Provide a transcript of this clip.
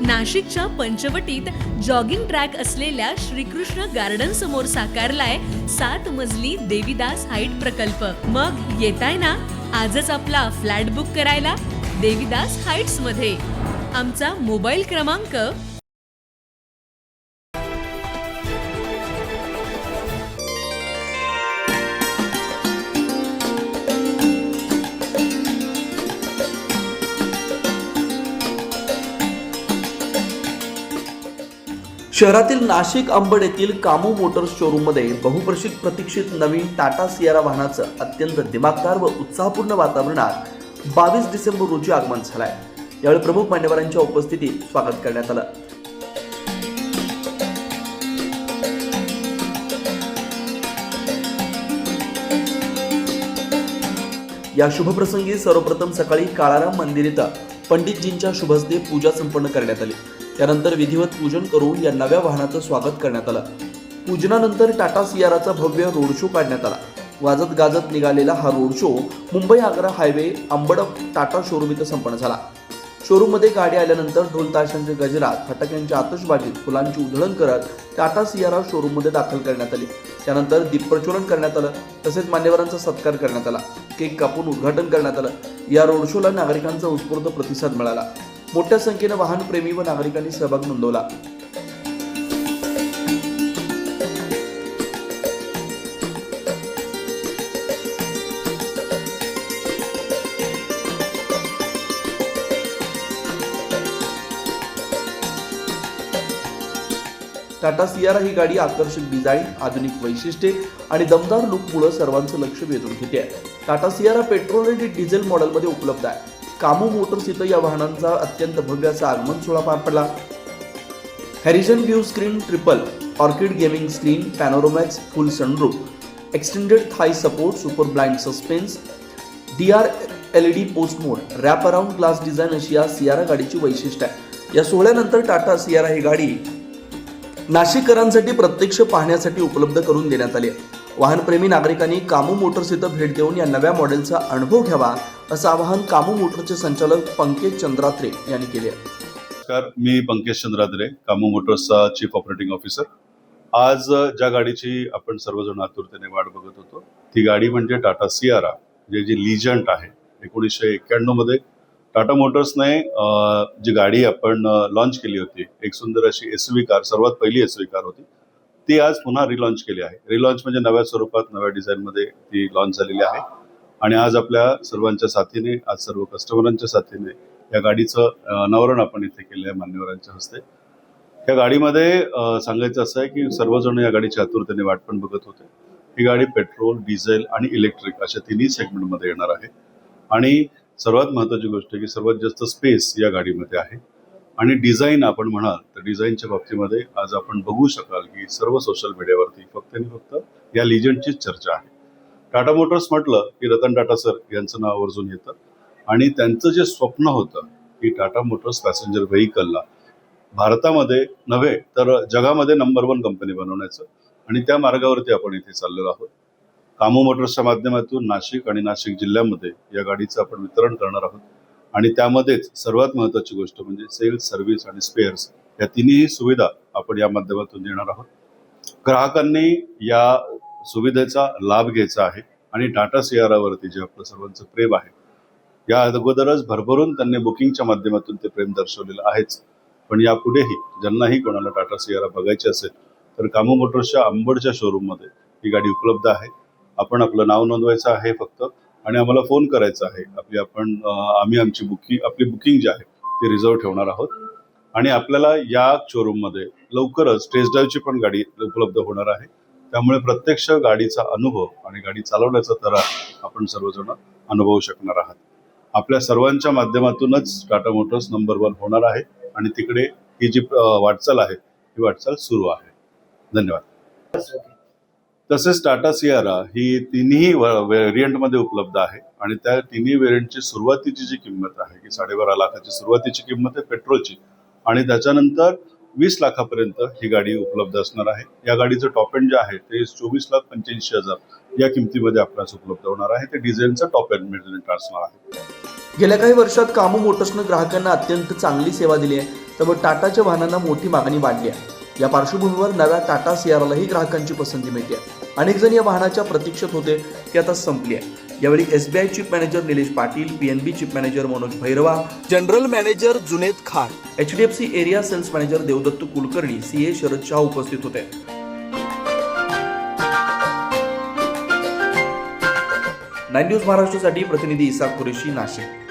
नाशिकच्या पंचवटीत jogging track असलेल्या Shrikrishna garden समोर साकारलाय 7 मजली देवीदास हाईट प्रकल्प। मग येताय ना आजच आपला फ्लॅट बुक करायला देवीदास हाईट्स मध्ये। आमचा मोबाईल क्रमांक शहरातील नाशिक अंबड येथील कामू मोटर्स शोरूममध्ये प्रतीक्षित नवीन टाटा सियारा वाहनाचं अत्यंत दिमागदार व उत्साहपूर्ण वातावरणात 22 डिसेंबर रोजी आगमन झालंय। यावेळी प्रमुख मान्यवरांच्या उपस्थितीत स्वागत करण्यात आलं। या शुभप्रसंगी सर्वप्रथम सकाळी काळाराम मंदिर इथं पंडितजींच्या शुभहस्ते पूजा संपन्न करण्यात आली। त्यानंतर विधिवत पूजन करून या नव्या वाहनाचं स्वागत करण्यात आलं। पूजनानंतर टाटा सियाराचा भव्य रोड शो काढण्यात आला। वाजत गाजत निघालेला हा road show Mumbai Agra highway Ambad Tata showroom इथं संपन्न झाला। शोरूममध्ये गाडी आल्यानंतर ढोल ताशांच्या गजरात, फटाक्यांच्या आतषबाजीत, फुलांची उधळण करत टाटा सियारा शोरूममध्ये दाखल करण्यात आली। त्यानंतर दीप प्रज्वलन करण्यात आलं, तसेच मान्यवरांचा सत्कार करण्यात आला। केक कापून उद्घाटन करण्यात आलं। या रोड शोला नागरिकांचा उत्स्फूर्त प्रतिसाद मिळाला। मोठ्या संख्येने वाहनप्रेमी व नागरिकांनी सहभाग नोंदवला। टाटा सियारा ही गाडी आकर्षक डिझाईन, आधुनिक वैशिष्ट्ये आणि दमदार लुकमुळे सर्वांचं लक्ष वेधून घेते। टाटा सियारा पेट्रोल आणि डिझेल मॉडेलमध्ये उपलब्ध आहे। कामू मोटर्स इथं या वाहनांचा अत्यंत भव्य असा आगमन सोहळा पार पडला। Horizon view screen, triple orchid gaming screen, panoramax, full sunroof, extended thigh support, super blind suspense, DR LED post mode, wrap around glass design अशी या सियारा गाडीची वैशिष्ट्य आहे। या सोहळ्यानंतर टाटा सियारा ही गाडी नाशिककरांसाठी प्रत्यक्ष पाहण्यासाठी उपलब्ध करून देण्यात आली आहे। वाहनप्रेमी नागरिकांनी कामू मोटर्स इथं भेट देऊन या नव्या मॉडेलचा अनुभव घ्यावा असं आवाहन कामू मोटर्सचे संचालक पंकज चंद्रात्रे यांनी केले आहे। नमस्कार, मी पंकज चंद्रात्रे, कामू मोटर्सचा चीफ ऑपरेटिंग ऑफिसर। आज ज्या गाडीची आपण सर्वजण आतुरतेने वाट बघत होतो ती गाडी म्हणजे टाटा सियारा, जी लिजंट आहे। 1991 मध्ये टाटा मोटर्सने जी गाडी आपण लॉन्च केली होती, एक सुंदर अशी SUV कार, सर्वात पहिली SUV कार होती, ती आज पुन्हा रिलॉन्च केली आहे। रिलॉन्च म्हणजे नव्या स्वरूपात, नव्या डिझाईनमध्ये ती लॉन्च झालेली आहे। आणि आज आपल्या सर्वांच्या साथीने, आज सर्व कस्टमरांच्या साथीने या गाडीचं अनावरण आपण इथे केलं आहे मान्यवरांच्या हस्ते। या गाडीमध्ये सांगायचं असं आहे की सर्वजण या गाडीची आतुरतेने वाट पण बघत होते। ही गाडी पेट्रोल, डिझेल आणि इलेक्ट्रिक अशा तिन्ही सेगमेंटमध्ये येणार आहे। आणि सर्वात महत्त्वाची गोष्ट की सर्वात जास्त स्पेस या गाडीमध्ये आहे। आणि डिझाईन आपण म्हणाल तर डिझाईनच्या बाबतीमध्ये आज आपण बघू शकाल की सर्व सोशल मीडियावरती फक्त आणि फक्त या लिजंडचीच चर्चा आहे। टाटा मोटर्स म्हटलं की रतन टाटा सर यांचं नाव आवर्जून येतं। आणि त्यांचं जे स्वप्न होतं की टाटा मोटर्स पॅसेंजर व्हेकलला भारतामध्ये नव्हे तर जगामध्ये नंबर 1 कंपनी बनवण्याचं, आणि त्या मार्गावरती आपण इथे चाललेलो आहोत। कामू मोटर्सच्या माध्यमातून नाशिक आणि नाशिक जिल्ह्यामध्ये या गाडीचं आपण वितरण करणार आहोत। आणि त्यामध्येच सर्वात महत्त्वाची गोष्ट म्हणजे सेल्स, सर्व्हिस आणि स्पेअर्स या तिन्ही सुविधा आपण या माध्यमातून देणार आहोत। ग्राहकांनी या सुविधेचा लाभ घ्यायचा आहे आणि टाटा सियारावरती जे आपलं सर्वांचं प्रेम आहे, या अगोदरच भरभरून त्यांनी बुकिंगच्या माध्यमातून ते प्रेम दर्शवलेलं आहेच, पण यापुढेही ज्यांनाही कोणाला टाटा सियारा बघायची असेल तर कामू मोटर्सच्या अंबडच्या शोरूममध्ये ही गाडी उपलब्ध आहे। आपण आपलं नाव नोंदवायचं आहे फक्त, आणि आम्हाला फोन करायचा आहे। आम्ही आमची आपली बुकिंग जी आहे ती रिझर्व ठेवणार आहोत। आणि आपल्याला या शोरूममध्ये लवकरच टेस्ट ड्राईव्हची पण गाडी उपलब्ध होणार आहे। त्यामुळे प्रत्यक्ष गाडीचा अनुभव आणि गाडी चालवण्याचा तरा आपण सर्वजण अनुभवू शकणार आहात। आपल्या सर्वांच्या माध्यमातूनच टाटा मोटर्स नंबर 1 होणार आहे आणि तिकडे ही जी वाटचाल आहे ही वाटचाल सुरू आहे। धन्यवाद। तसेच टाटा सियारा ही तिन्ही व्हेरियंटमध्ये उपलब्ध आहे आणि त्या तिन्ही व्हेरियंटची सुरुवातीची जी किंमत आहे की 12.5 लाखाची सुरुवातीची किंमत आहे पेट्रोलची, आणि त्याच्यानंतर 20 लाखापर्यंत ही गाडी उपलब्ध असणार आहे। या गाडीचं टॉप एंड जे आहे ते 24,85,000 या किमतीमध्ये आपल्यास उपलब्ध होणार आहे। ते डिझेलचं टॉप एंड मिडल असणार आहे। गेल्या काही वर्षात कामो मोटर्सनं ग्राहकांना अत्यंत चांगली सेवा दिली आहे, त्यामुळे टाटाच्या वाहनांना मोठी मागणी वाढली आहे. या पार्श्वभूमीवर नव्या टाटा सियारालाही ग्राहकांची पसंती मिळते. अनेक जण या वाहनाच्या प्रतीक्षेत होते, ती आता संपली आहे. यावेळी SBI chief manager Nilesh Patil, PNB chief manager Manoj Bhairava, general manager Juned Khan, HDFC area sales manager Devdatta Kulkarni, CA Sharad Shah उपस्थित होते. 9 न्यूज महाराष्ट्रासाठी प्रतिनिधी इसाक कुरेशी, नाशिक.